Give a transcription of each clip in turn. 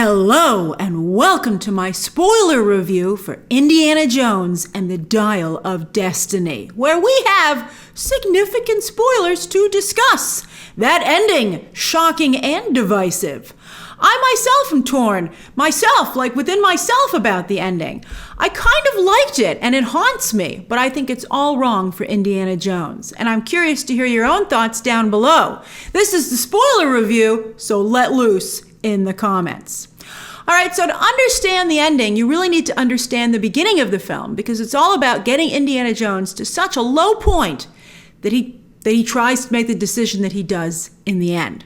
Hello and welcome to my spoiler review for Indiana Jones and the Dial of Destiny, where we have significant spoilers to discuss. That ending, shocking and divisive. I myself am torn, within myself about the ending. I kind of liked it and it haunts me, but I think it's all wrong for Indiana Jones. And I'm curious to hear your own thoughts down below. This is the spoiler review, so let loose in the comments. All right, so to understand the ending, you really need to understand the beginning of the film because it's all about getting Indiana Jones to such a low point that he tries to make the decision that he does in the end.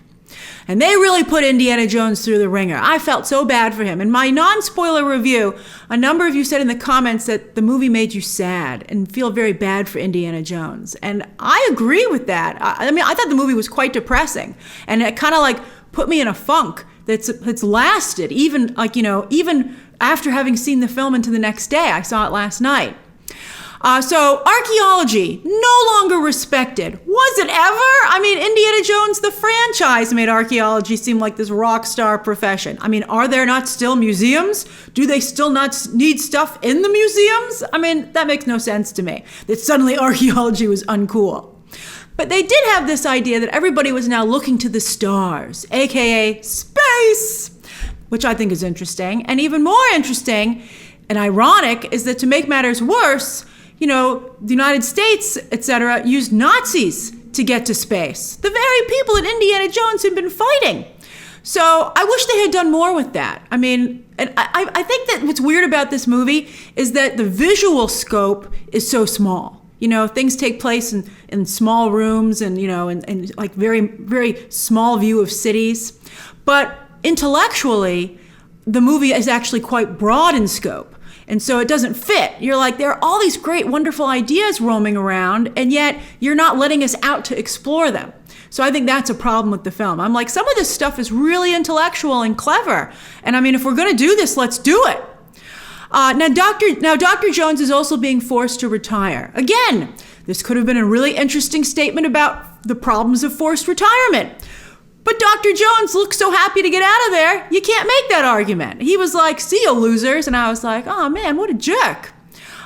And they really put Indiana Jones through the ringer. I felt so bad for him. In my non-spoiler review, a number of you said in the comments that the movie made you sad and feel very bad for Indiana Jones. And I agree with that. I thought the movie was quite depressing. And it kind of put me in a funk that's lasted, even after having seen the film into the next day. I saw it last night. So archaeology, no longer respected. Was it ever? Indiana Jones, the franchise, made archaeology seem like this rock star profession. Are there not still museums? Do they still not need stuff in the museums? That makes no sense to me, that suddenly archaeology was uncool. But they did have this idea that everybody was now looking to the stars, AKA space, which I think is interesting. And even more interesting and ironic is that to make matters worse, the United States, etc., used Nazis to get to space. The very people that Indiana Jones had been fighting. So I wish they had done more with that. I think that what's weird about this movie is that the visual scope is so small. Things take place in small rooms and very, very small view of cities. But intellectually, the movie is actually quite broad in scope. And so it doesn't fit. You're like, there are all these great, wonderful ideas roaming around, and yet you're not letting us out to explore them. So I think that's a problem with the film. I'm like, some of this stuff is really intellectual and clever. And if we're going to do this, let's do it. Now, Dr. Jones is also being forced to retire. Again, this could have been a really interesting statement about the problems of forced retirement. But Dr. Jones looks so happy to get out of there, you can't make that argument. He was like, see you losers. And I was like, oh man, what a jerk.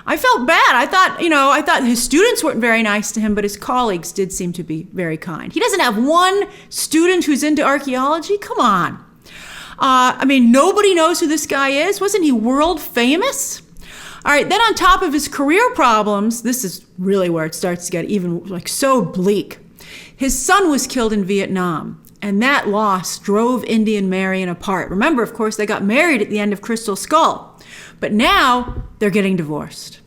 I felt bad. I thought his students weren't very nice to him, but his colleagues did seem to be very kind. He doesn't have one student who's into archaeology. Come on. Nobody knows who this guy is. Wasn't he world famous? All right, then on top of his career problems, this is really where it starts to get even so bleak. His son was killed in Vietnam, and that loss drove Indy and Marion apart. Remember, of course, they got married at the end of Crystal Skull, but now they're getting divorced.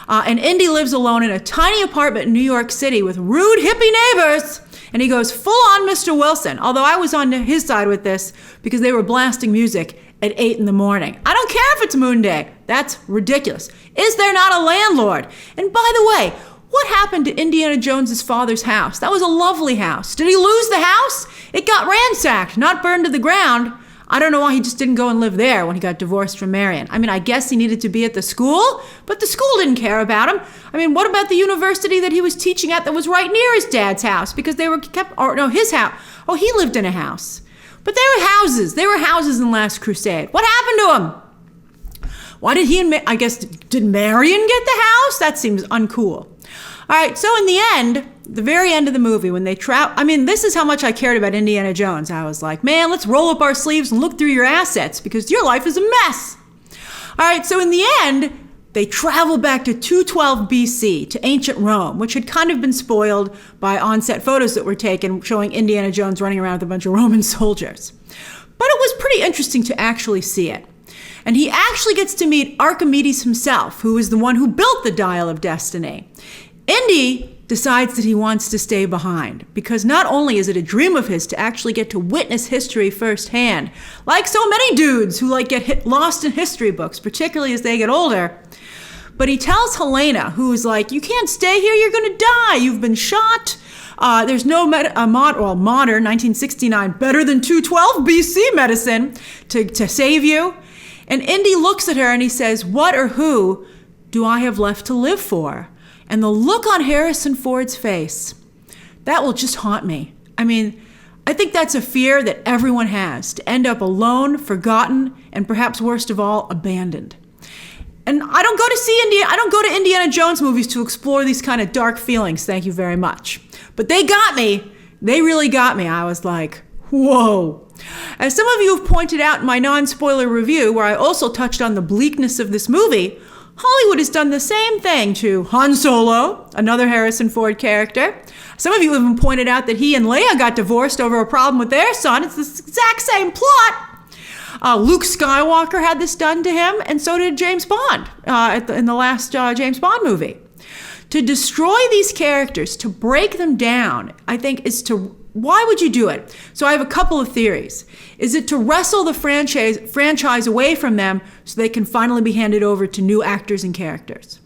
And Indy lives alone in a tiny apartment in New York City with rude hippie neighbors. And he goes full on Mr. Wilson, although I was on his side with this because they were blasting music at 8 in the morning. I don't care if it's Moon Day. That's ridiculous. Is there not a landlord? And by the way, what happened to Indiana Jones's father's house? That was a lovely house. Did he lose the house? It got ransacked, not burned to the ground. I don't know why he just didn't go and live there when he got divorced from Marion. I guess he needed to be at the school, but the school didn't care about him. What about the university that he was teaching at that was right near his dad's house? Because they were his house. Oh, he lived in a house. But they were houses. They were houses in Last Crusade. What happened to him? Why did did Marion get the house? That seems uncool. All right, so in the end, the very end of the movie, when they this is how much I cared about Indiana Jones. I was like, man, let's roll up our sleeves and look through your assets because your life is a mess. All right, so in the end, they travel back to 212 BC, to ancient Rome, which had kind of been spoiled by on-set photos that were taken showing Indiana Jones running around with a bunch of Roman soldiers. But it was pretty interesting to actually see it. And he actually gets to meet Archimedes himself, who is the one who built the Dial of Destiny. Indy decides that he wants to stay behind because not only is it a dream of his to actually get to witness history firsthand, like so many dudes who get lost in history books, particularly as they get older, but he tells Helena, who's like, you can't stay here, you're going to die, you've been shot. There's no modern 1969, better than 212 BC medicine to save you. And Indy looks at her and he says, what or who do I have left to live for? And the look on Harrison Ford's face, that will just haunt me. I think that's a fear that everyone has, to end up alone, forgotten, and perhaps worst of all, abandoned. And I don't go to Indiana Jones movies to explore these kind of dark feelings, thank you very much. But they got me. They really got me. I was like, whoa. As some of you have pointed out in my non-spoiler review, where I also touched on the bleakness of this movie, Hollywood has done the same thing to Han Solo, another Harrison Ford character. Some of you even pointed out that he and Leia got divorced over a problem with their son. It's the exact same plot. Luke Skywalker had this done to him, and so did James Bond in the last James Bond movie. To destroy these characters, to break them down, I think why would you do it? So I have a couple of theories. Is it to wrestle the franchise away from them so they can finally be handed over to new actors and characters?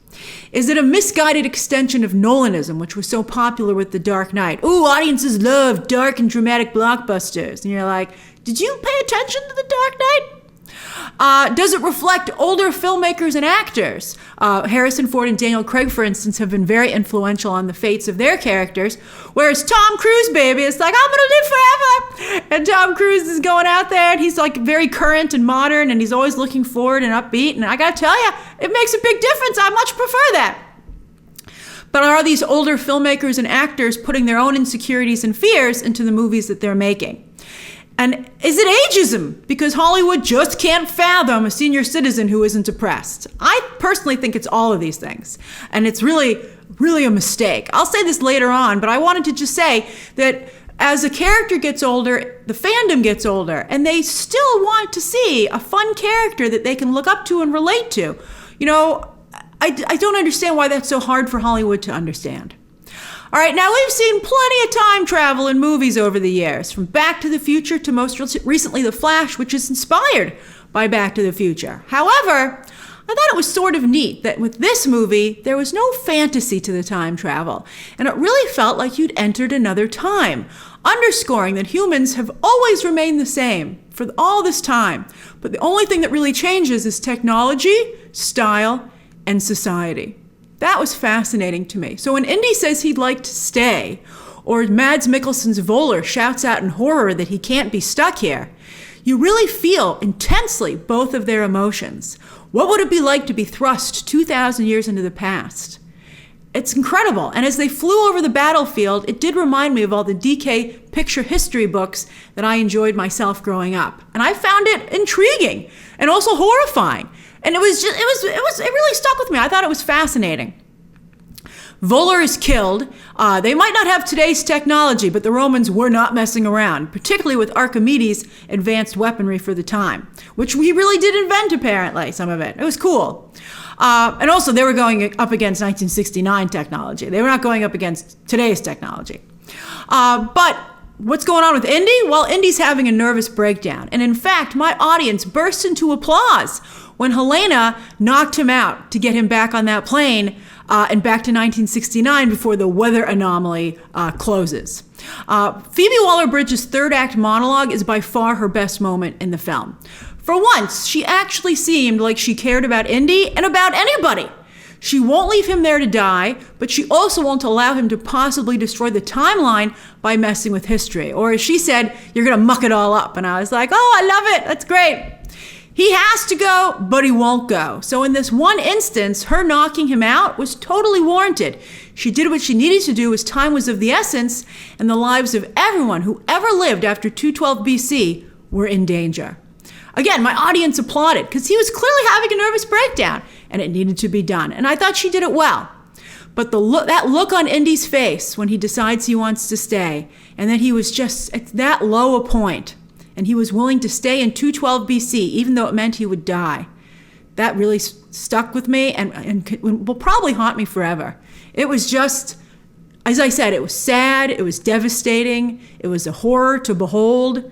Is it a misguided extension of Nolanism, which was so popular with The Dark Knight? Ooh, audiences love dark and dramatic blockbusters. And you're like, did you pay attention to The Dark Knight? Does it reflect older filmmakers and actors? Harrison Ford and Daniel Craig, for instance, have been very influential on the fates of their characters, whereas Tom Cruise, baby, it's like, I'm gonna live forever! And Tom Cruise is going out there, and he's like very current and modern, and he's always looking forward and upbeat, and I gotta tell you, it makes a big difference. I much prefer that. But are these older filmmakers and actors putting their own insecurities and fears into the movies that they're making? And is it ageism? Because Hollywood just can't fathom a senior citizen who isn't depressed. I personally think it's all of these things. And it's really, really a mistake. I'll say this later on, but I wanted to just say that as a character gets older, the fandom gets older, and they still want to see a fun character that they can look up to and relate to. You know, I don't understand why that's so hard for Hollywood to understand. All right, now we've seen plenty of time travel in movies over the years, from Back to the Future to most recently The Flash, which is inspired by Back to the Future. However, I thought it was sort of neat that with this movie, there was no fantasy to the time travel, and it really felt like you'd entered another time, underscoring that humans have always remained the same for all this time, but the only thing that really changes is technology, style, and society. That was fascinating to me. So when Indy says he'd like to stay, or Mads Mikkelsen's Voller shouts out in horror that he can't be stuck here, you really feel intensely both of their emotions. What would it be like to be thrust 2,000 years into the past? It's incredible. And as they flew over the battlefield, it did remind me of all the DK picture history books that I enjoyed myself growing up. And I found it intriguing and also horrifying. And it really stuck with me. I thought it was fascinating. Voller is killed. They might not have today's technology, but the Romans were not messing around, particularly with Archimedes' advanced weaponry for the time, which we really did invent, apparently, some of it. It was cool. And also, they were going up against 1969 technology. They were not going up against today's technology. But what's going on with Indy? Well, Indy's having a nervous breakdown. And in fact, my audience burst into applause when Helena knocked him out to get him back on that plane and back to 1969 before the weather anomaly closes. Phoebe Waller-Bridge's third act monologue is by far her best moment in the film. For once, she actually seemed like she cared about Indy and about anybody. She won't leave him there to die, but she also won't allow him to possibly destroy the timeline by messing with history. Or as she said, you're gonna muck it all up. And I was like, oh, I love it, that's great. He has to go, but he won't go. So in this one instance, her knocking him out was totally warranted. She did what she needed to do as time was of the essence, and the lives of everyone who ever lived after 212 BC were in danger. Again, my audience applauded because he was clearly having a nervous breakdown and it needed to be done. And I thought she did it well. But that look on Indy's face when he decides he wants to stay, and that he was just at that low a point, and he was willing to stay in 212 BC, even though it meant he would die. That really stuck with me and will probably haunt me forever. It was just, as I said, it was sad, it was devastating, it was a horror to behold.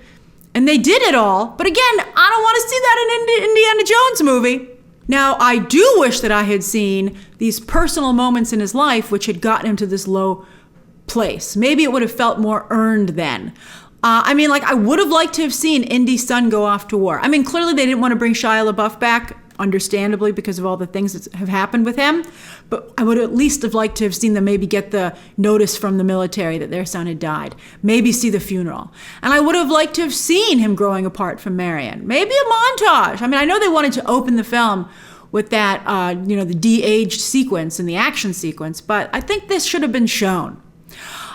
And they did it all, but again, I don't want to see that in an Indiana Jones movie. Now, I do wish that I had seen these personal moments in his life which had gotten him to this low place. Maybe it would have felt more earned then. I would have liked to have seen Indy's son go off to war. I mean, clearly they didn't want to bring Shia LaBeouf back understandably because of all the things that have happened with him. But I would at least have liked to have seen them maybe get the notice from the military that their son had died. Maybe see the funeral. And I would have liked to have seen him growing apart from Marion. Maybe a montage. I mean, I know they wanted to open the film with that, the de-aged sequence and the action sequence, but I think this should have been shown.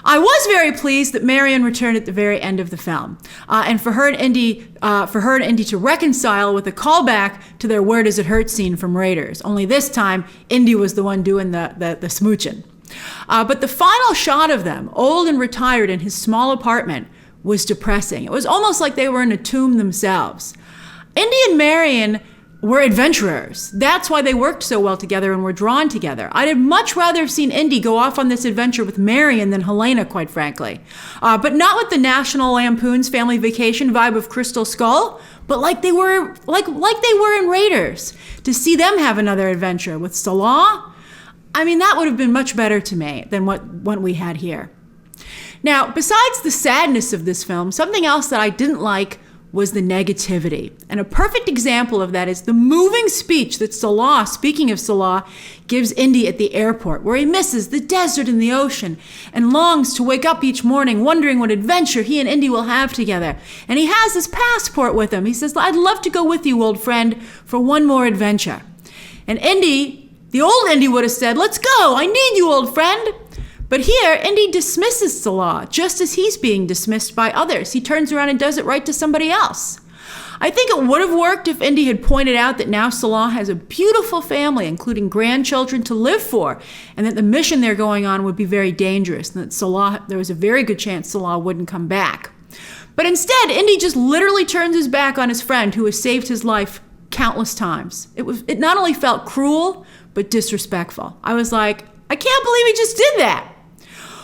I was very pleased that Marion returned at the very end of the film, and for her and Indy to reconcile with a callback to their "Where Does It Hurt" scene from Raiders. Only this time, Indy was the one doing the smooching. But the final shot of them, old and retired in his small apartment, was depressing. It was almost like they were in a tomb themselves. Indy and Marion were adventurers. That's why they worked so well together and were drawn together. I'd have much rather have seen Indy go off on this adventure with Marion than Helena, quite frankly. But not with the National Lampoon's Family Vacation vibe of Crystal Skull, but like they were in Raiders. To see them have another adventure with Sallah, I mean, that would have been much better to me than what we had here. Now, besides the sadness of this film, something else that I didn't like was the negativity. And a perfect example of that is the moving speech that Sallah, speaking of Sallah, gives Indy at the airport, where he misses the desert and the ocean and longs to wake up each morning wondering what adventure he and Indy will have together. And he has his passport with him. He says, "I'd love to go with you, old friend, for one more adventure." And Indy, the old Indy would have said, "Let's go, I need you, old friend." But here, Indy dismisses Sallah, just as he's being dismissed by others. He turns around and does it right to somebody else. I think it would have worked if Indy had pointed out that now Sallah has a beautiful family, including grandchildren, to live for, and that the mission they're going on would be very dangerous, and that there was a very good chance Sallah wouldn't come back. But instead, Indy just literally turns his back on his friend who has saved his life countless times. It not only felt cruel, but disrespectful. I was like, I can't believe he just did that.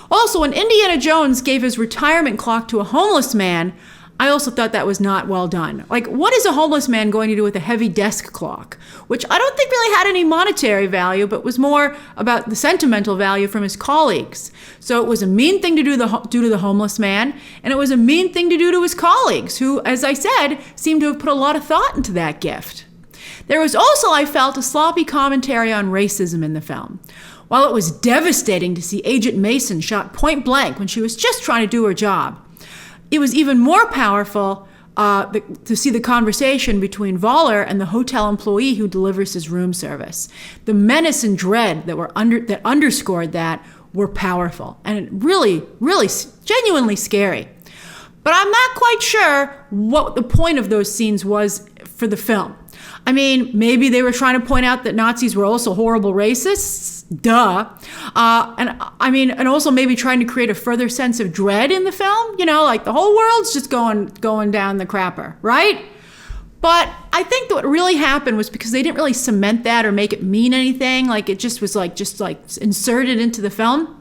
Also, when Indiana Jones gave his retirement clock to a homeless man, I also thought that was not well done. Like, what is a homeless man going to do with a heavy desk clock? Which I don't think really had any monetary value, but was more about the sentimental value from his colleagues. So it was a mean thing to do to the homeless man, and it was a mean thing to do to his colleagues, who, as I said, seemed to have put a lot of thought into that gift. There was also, I felt, a sloppy commentary on racism in the film. While it was devastating to see Agent Mason shot point blank when she was just trying to do her job, it was even more powerful to see the conversation between Voller and the hotel employee who delivers his room service. The menace and dread that underscored that were powerful and really, really genuinely scary. But I'm not quite sure what the point of those scenes was for the film. I mean, maybe they were trying to point out that Nazis were also horrible racists. Duh. And also maybe trying to create a further sense of dread in the film. You know, like the whole world's just going down the crapper, right? But I think that what really happened was because they didn't really cement that or make it mean anything. Like it just was just inserted into the film.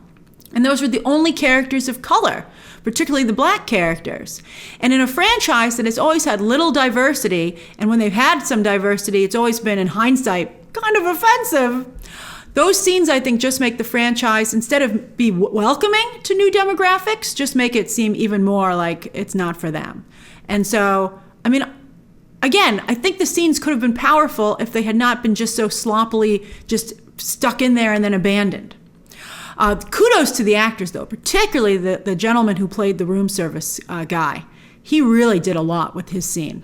And those were the only characters of color, particularly the black characters. And in a franchise that has always had little diversity, and when they've had some diversity, it's always been, in hindsight, kind of offensive. Those scenes, I think, just make the franchise, instead of be welcoming to new demographics, just make it seem even more like it's not for them. And so, I mean, again, I think the scenes could have been powerful if they had not been just so sloppily just stuck in there and then abandoned. Kudos to the actors, though, particularly the gentleman who played the room service guy. He really did a lot with his scene.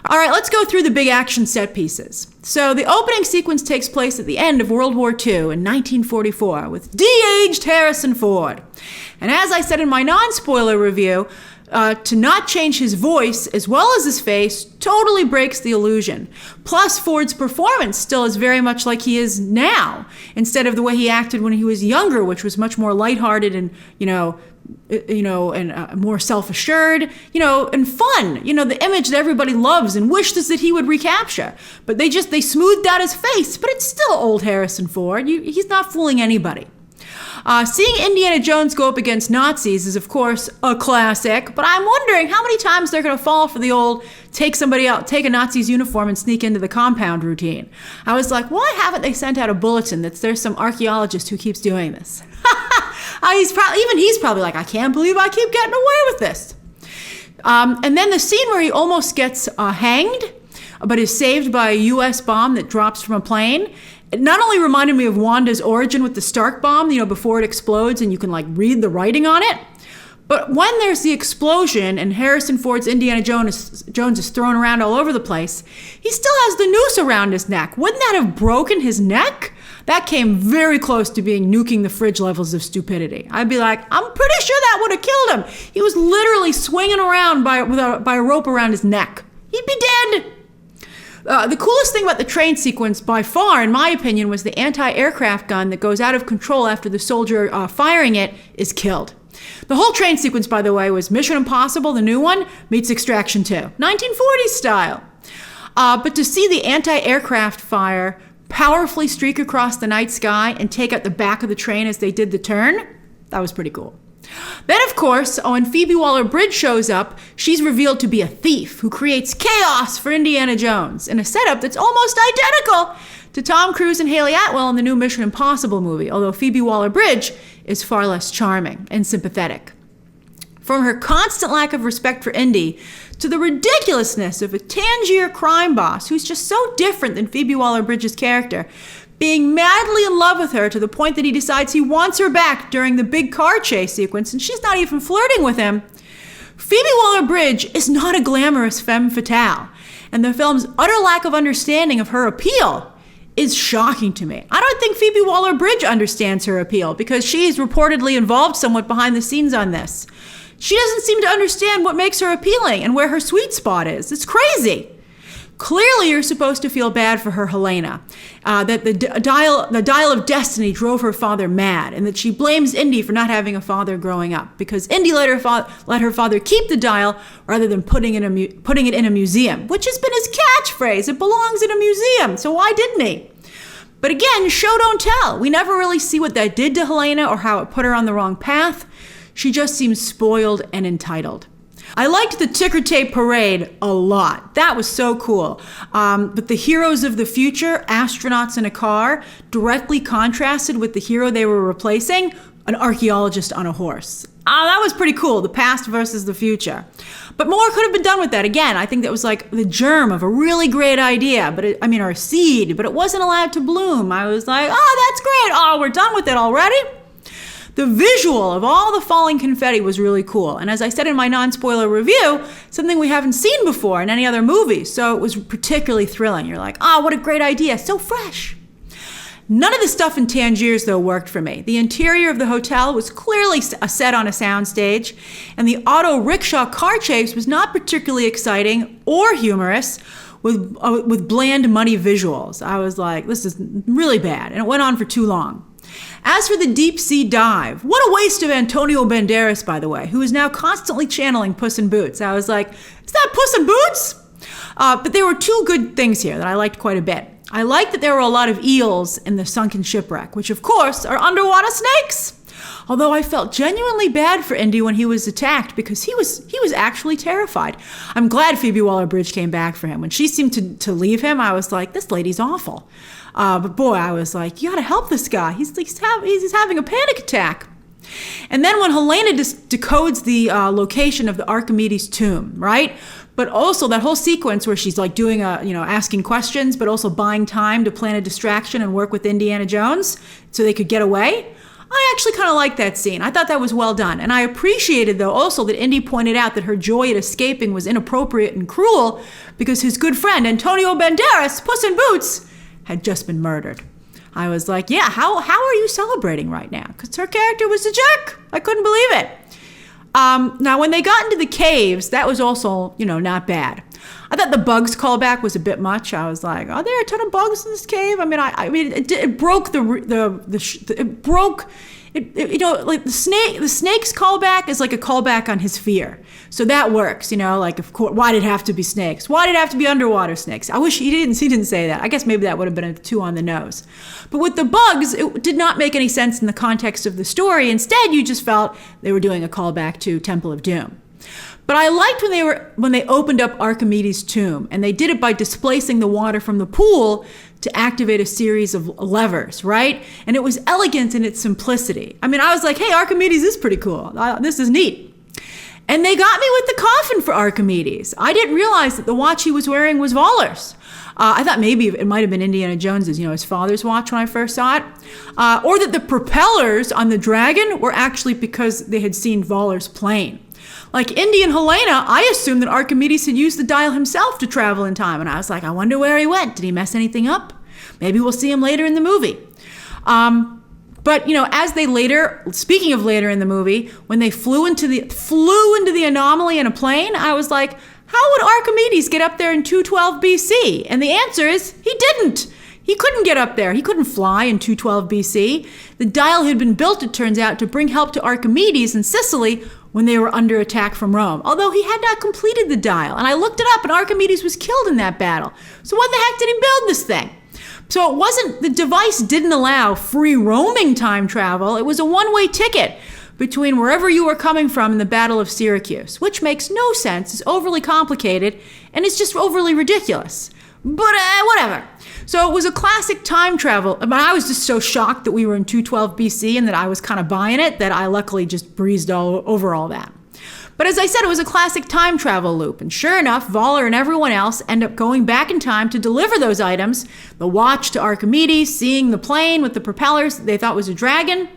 All right, let's go through the big action set pieces. So the opening sequence takes place at the end of World War II in 1944 with de-aged Harrison Ford. And as I said in my non-spoiler review, to not change his voice as well as his face totally breaks the illusion. Plus, Ford's performance still is very much like he is now, instead of the way he acted when he was younger, which was much more lighthearted and, more self-assured, and fun. The image that everybody loves and wishes that he would recapture. But they smoothed out his face, but it's still old Harrison Ford. He's not fooling anybody. Seeing Indiana Jones go up against Nazis is, of course, a classic, but I'm wondering how many times they're going to fall for the old take a Nazi's uniform and sneak into the compound routine. I was like, why haven't they sent out a bulletin that there's some archaeologist who keeps doing this? He's probably like, I can't believe I keep getting away with this. And then the scene where he almost gets hanged, but is saved by a U.S. bomb that drops from a plane. It not only reminded me of Wanda's origin with the Stark bomb, before it explodes and you can read the writing on it. But when there's the explosion and Harrison Ford's Indiana Jones is thrown around all over the place, he still has the noose around his neck. Wouldn't that have broken his neck? That came very close to being nuking the fridge levels of stupidity. I'd be like, I'm pretty sure that would have killed him. He was literally swinging around by a rope around his neck. He'd be dead. The coolest thing about the train sequence by far, in my opinion, was the anti-aircraft gun that goes out of control after the soldier firing it is killed. The whole train sequence, by the way, was Mission Impossible, the new one, meets Extraction 2, 1940s style. But to see the anti-aircraft fire powerfully streak across the night sky and take out the back of the train as they did the turn, that was pretty cool. Then, of course, when Phoebe Waller-Bridge shows up, she's revealed to be a thief who creates chaos for Indiana Jones in a setup that's almost identical to Tom Cruise and Haley Atwell in the new Mission Impossible movie, although Phoebe Waller-Bridge is far less charming and sympathetic. From her constant lack of respect for Indy to the ridiculousness of a Tangier crime boss who's just so different than Phoebe Waller-Bridge's character, being madly in love with her to the point that he decides he wants her back during the big car chase sequence, and she's not even flirting with him. Phoebe Waller-Bridge is not a glamorous femme fatale, and the film's utter lack of understanding of her appeal is shocking to me. I don't think Phoebe Waller-Bridge understands her appeal because she's reportedly involved somewhat behind the scenes on this. She doesn't seem to understand what makes her appealing and where her sweet spot is. It's crazy. Clearly, you're supposed to feel bad for her Helena, that the dial of destiny drove her father mad, and that she blames Indy for not having a father growing up because Indy let her father keep the dial rather than putting it in a museum, which has been his catchphrase. It belongs in a museum, so why didn't he? But again, show don't tell. We never really see what that did to Helena or how it put her on the wrong path. She just seems spoiled and entitled. I liked the ticker tape parade a lot. That was so cool. But the heroes of the future, astronauts in a car, directly contrasted with the hero they were replacing, an archaeologist on a horse. That was pretty cool, the past versus the future. But more could have been done with that. Again, I think that was like the germ of a really great idea, or a seed, but it wasn't allowed to bloom. I was like, that's great. Oh, we're done with it already? The visual of all the falling confetti was really cool. And as I said in my non-spoiler review, something we haven't seen before in any other movie. So it was particularly thrilling. You're like, what a great idea. So fresh. None of the stuff in Tangiers, though, worked for me. The interior of the hotel was clearly a set on a soundstage, and the auto rickshaw car chase was not particularly exciting or humorous with bland, muddy visuals. I was like, this is really bad. And it went on for too long. As for the deep sea dive, what a waste of Antonio Banderas, by the way, who is now constantly channeling Puss in Boots. I was like, is that Puss in Boots? But there were two good things here that I liked quite a bit. I liked that there were a lot of eels in the sunken shipwreck, which of course are underwater snakes. Although I felt genuinely bad for Indy when he was attacked because he was actually terrified. I'm glad Phoebe Waller-Bridge came back for him. When she seemed to leave him, I was like, this lady's awful. But boy, I was like, you gotta help this guy. He's having a panic attack. And then when Helena decodes the location of the Archimedes Tomb, right? But also that whole sequence where she's like doing asking questions, but also buying time to plan a distraction and work with Indiana Jones so they could get away. I actually kind of liked that scene. I thought that was well done. And I appreciated, though, also that Indy pointed out that her joy at escaping was inappropriate and cruel because his good friend, Antonio Banderas, Puss in Boots, had just been murdered. I was like, yeah, how are you celebrating right now? Because her character was a jerk. I couldn't believe it. Now, when they got into the caves, that was also, not bad. I thought the bugs callback was a bit much. I was like, are there a ton of bugs in this cave? It broke the snake's callback is like a callback on his fear. So that works, of course, why did it have to be snakes? Why did it have to be underwater snakes? I wish he didn't say that. I guess maybe that would have been a too on the nose. But with the bugs, it did not make any sense in the context of the story. Instead, you just felt they were doing a callback to Temple of Doom. But I liked when they opened up Archimedes' tomb, and they did it by displacing the water from the pool to activate a series of levers, right? And it was elegant in its simplicity. I was like, hey, Archimedes is pretty cool. This is neat. And they got me with the coffin for Archimedes. I didn't realize that the watch he was wearing was Voller's. I thought maybe it might have been Indiana Jones's, his father's watch when I first saw it. Or that the propellers on the dragon were actually because they had seen Voller's plane. Like Indy and Helena, I assumed that Archimedes had used the dial himself to travel in time. And I was like, I wonder where he went. Did he mess anything up? Maybe we'll see him later in the movie. But as they speaking of later in the movie, when they flew into the anomaly in a plane, I was like, how would Archimedes get up there in 212 BC? And the answer is he didn't. He couldn't get up there. He couldn't fly in 212 BC. The dial had been built, it turns out, to bring help to Archimedes in Sicily when they were under attack from Rome, although he had not completed the dial. And I looked it up, and Archimedes was killed in that battle. So what the heck did he build this thing? So the device didn't allow free roaming time travel. It was a one-way ticket between wherever you were coming from in the Battle of Syracuse, which makes no sense, is overly complicated, and it's just overly ridiculous. But whatever. So it was a classic time travel. But I was just so shocked that we were in 212 BC and that I was kind of buying it that I luckily just breezed over all that. But as I said, it was a classic time travel loop. And sure enough, Voller and everyone else end up going back in time to deliver those items, the watch to Archimedes, seeing the plane with the propellers they thought was a dragon,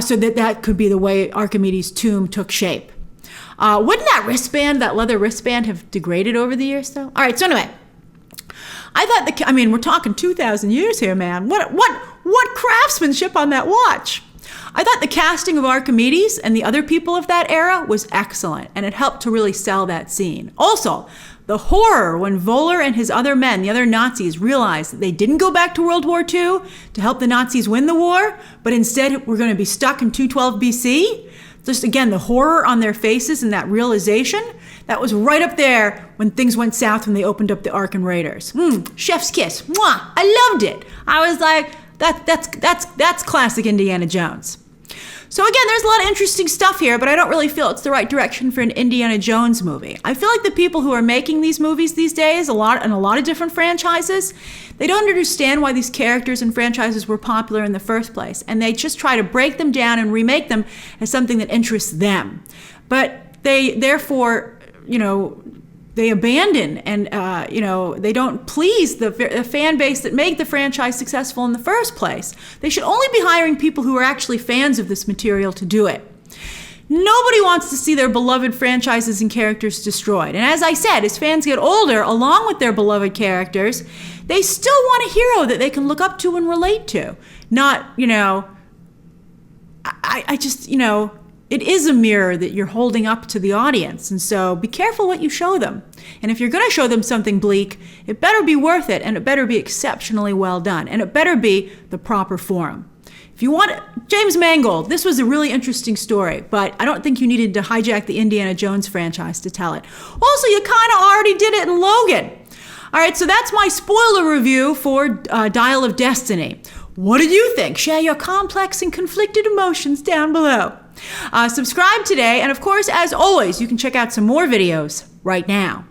so that could be the way Archimedes' tomb took shape. Wouldn't that leather wristband, have degraded over the years, though? All right, so anyway, I thought we're talking 2,000 years here, man. What craftsmanship on that watch? I thought the casting of Archimedes and the other people of that era was excellent, and it helped to really sell that scene. Also, the horror when Voller and his other men, the other Nazis, realized that they didn't go back to World War II to help the Nazis win the war, but instead were going to be stuck in 212 BC. Just again, the horror on their faces and that realization, that was right up there when things went south when they opened up the Ark and Raiders. Chef's kiss. Mwah! I loved it. I was like, that's classic Indiana Jones. So again, there's a lot of interesting stuff here, but I don't really feel it's the right direction for an Indiana Jones movie. I feel like the people who are making these movies these days, in a lot of different franchises, they don't understand why these characters and franchises were popular in the first place, and they just try to break them down and remake them as something that interests them. But they therefore, they abandon and, they don't please the fan base that made the franchise successful in the first place. They should only be hiring people who are actually fans of this material to do it. Nobody wants to see their beloved franchises and characters destroyed. And as I said, as fans get older, along with their beloved characters, they still want a hero that they can look up to and relate to. Not, it is a mirror that you're holding up to the audience. And so be careful what you show them. And if you're going to show them something bleak, it better be worth it, and it better be exceptionally well done, and it better be the proper form. If you want James Mangold, this was a really interesting story, but I don't think you needed to hijack the Indiana Jones franchise to tell it. Also, you kind of already did it in Logan. All right, so that's my spoiler review for Dial of Destiny. What did you think? Share your complex and conflicted emotions down below. Subscribe today, and of course, as always, you can check out some more videos right now.